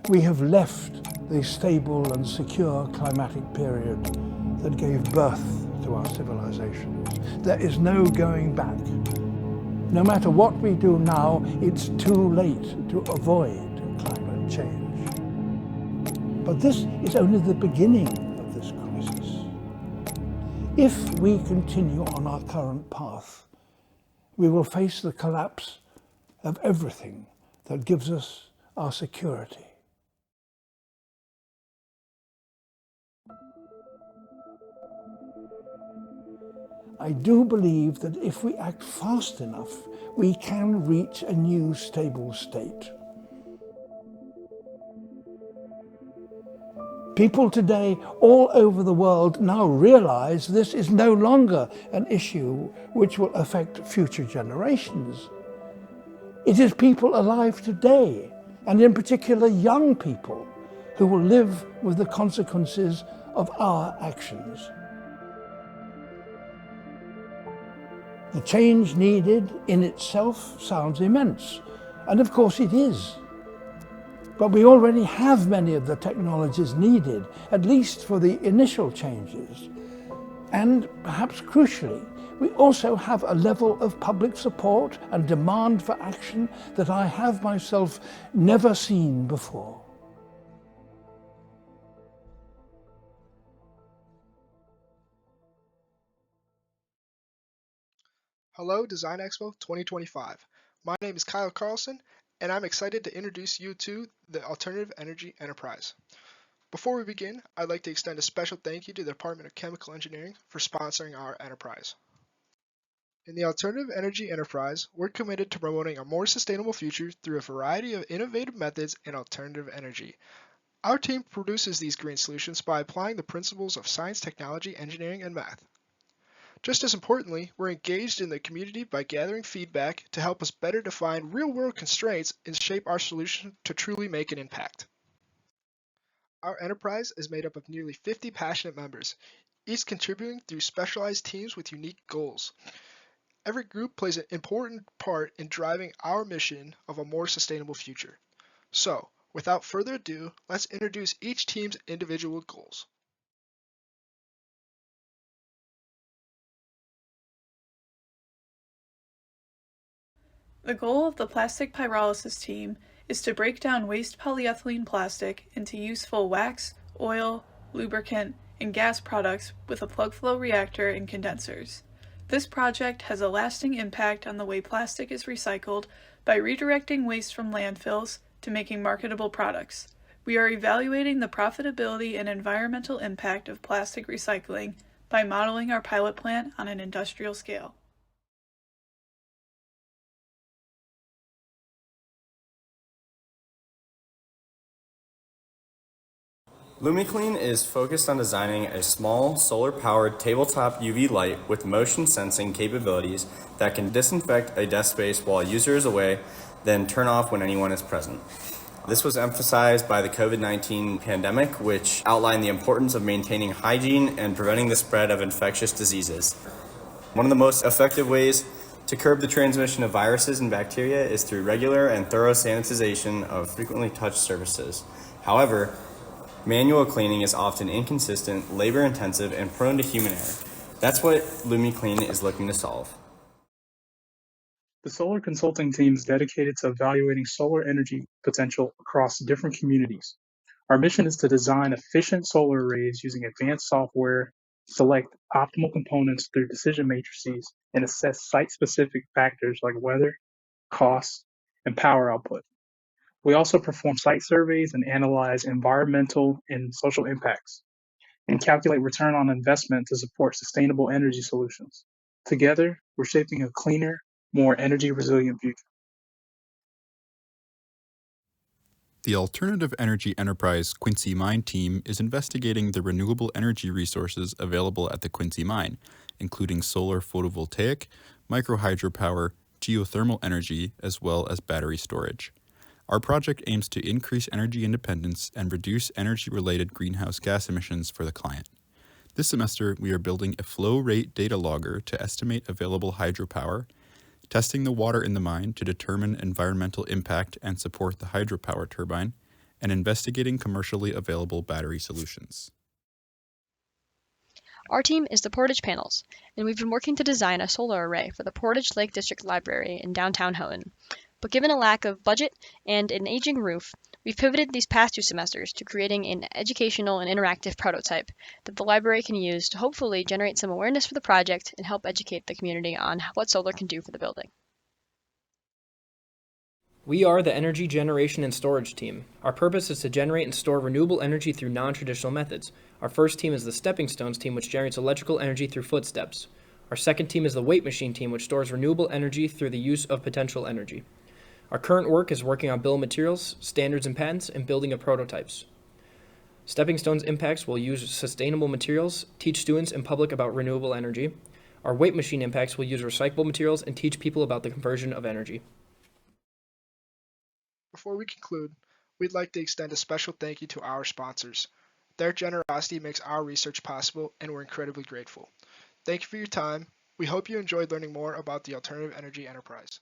We have left the stable and secure climatic period that gave birth to our civilizations. There is no going back. No matter what we do now, it's too late to avoid climate change. But this is only the beginning of this crisis. If we continue on our current path, we will face the collapse of everything that gives us our security. I do believe that if we act fast enough, we can reach a new stable state. People today all over the world now realize this is no longer an issue which will affect future generations. It is people alive today, and in particular young people, who will live with the consequences of our actions. The change needed in itself sounds immense, and of course it is. But we already have many of the technologies needed, at least for the initial changes. And perhaps crucially, we also have a level of public support and demand for action that I have myself never seen before. Hello, Design Expo 2025. My name is Kyle Carlson, and I'm excited to introduce you to the Alternative Energy Enterprise. Before we begin, I'd like to extend a special thank you to the Department of Chemical Engineering for sponsoring our enterprise. In the Alternative Energy Enterprise, we're committed to promoting a more sustainable future through a variety of innovative methods in alternative energy. Our team produces these green solutions by applying the principles of science, technology, engineering, and math. Just as importantly, we're engaged in the community by gathering feedback to help us better define real-world constraints and shape our solution to truly make an impact. Our enterprise is made up of nearly 50 passionate members, each contributing through specialized teams with unique goals. Every group plays an important part in driving our mission of a more sustainable future. So, without further ado, let's introduce each team's individual goals. The goal of the Plastic Pyrolysis Team is to break down waste polyethylene plastic into useful wax, oil, lubricant, and gas products with a plug flow reactor and condensers. This project has a lasting impact on the way plastic is recycled by redirecting waste from landfills to making marketable products. We are evaluating the profitability and environmental impact of plastic recycling by modeling our pilot plant on an industrial scale. Lumi Clean is focused on designing a small, solar-powered tabletop UV light with motion sensing capabilities that can disinfect a desk space while a user is away, then turn off when anyone is present. This was emphasized by the COVID-19 pandemic, which outlined the importance of maintaining hygiene and preventing the spread of infectious diseases. One of the most effective ways to curb the transmission of viruses and bacteria is through regular and thorough sanitization of frequently touched surfaces. However, manual cleaning is often inconsistent, labor-intensive, and prone to human error. That's what Lumi Clean is looking to solve. The solar consulting team is dedicated to evaluating solar energy potential across different communities. Our mission is to design efficient solar arrays using advanced software, select optimal components through decision matrices, and assess site-specific factors like weather, cost, and power output. We also perform site surveys and analyze environmental and social impacts, and calculate return on investment to support sustainable energy solutions. Together, we're shaping a cleaner, more energy resilient future. The Alternative Energy Enterprise Quincy Mine Team is investigating the renewable energy resources available at the Quincy Mine, including solar photovoltaic, microhydropower, geothermal energy, as well as battery storage. Our project aims to increase energy independence and reduce energy-related greenhouse gas emissions for the client. This semester, we are building a flow rate data logger to estimate available hydropower, testing the water in the mine to determine environmental impact and support the hydropower turbine, and investigating commercially available battery solutions. Our team is the Portage Panels, and we've been working to design a solar array for the Portage Lake District Library in downtown Houghton. But given a lack of budget and an aging roof, we've pivoted these past 2 semesters to creating an educational and interactive prototype that the library can use to hopefully generate some awareness for the project and help educate the community on what solar can do for the building. We are the Energy Generation and Storage Team. Our purpose is to generate and store renewable energy through non-traditional methods. Our first team is the Stepping Stones team, which generates electrical energy through footsteps. Our second team is the Weight Machine team, which stores renewable energy through the use of potential energy. Our current work is working on bill of materials, standards and patents, and building of prototypes. Stepping Stones impacts will use sustainable materials, teach students and public about renewable energy. Our Weight Machine impacts will use recyclable materials and teach people about the conversion of energy. Before we conclude, we'd like to extend a special thank you to our sponsors. Their generosity makes our research possible, and we're incredibly grateful. Thank you for your time. We hope you enjoyed learning more about the alternative energy enterprise.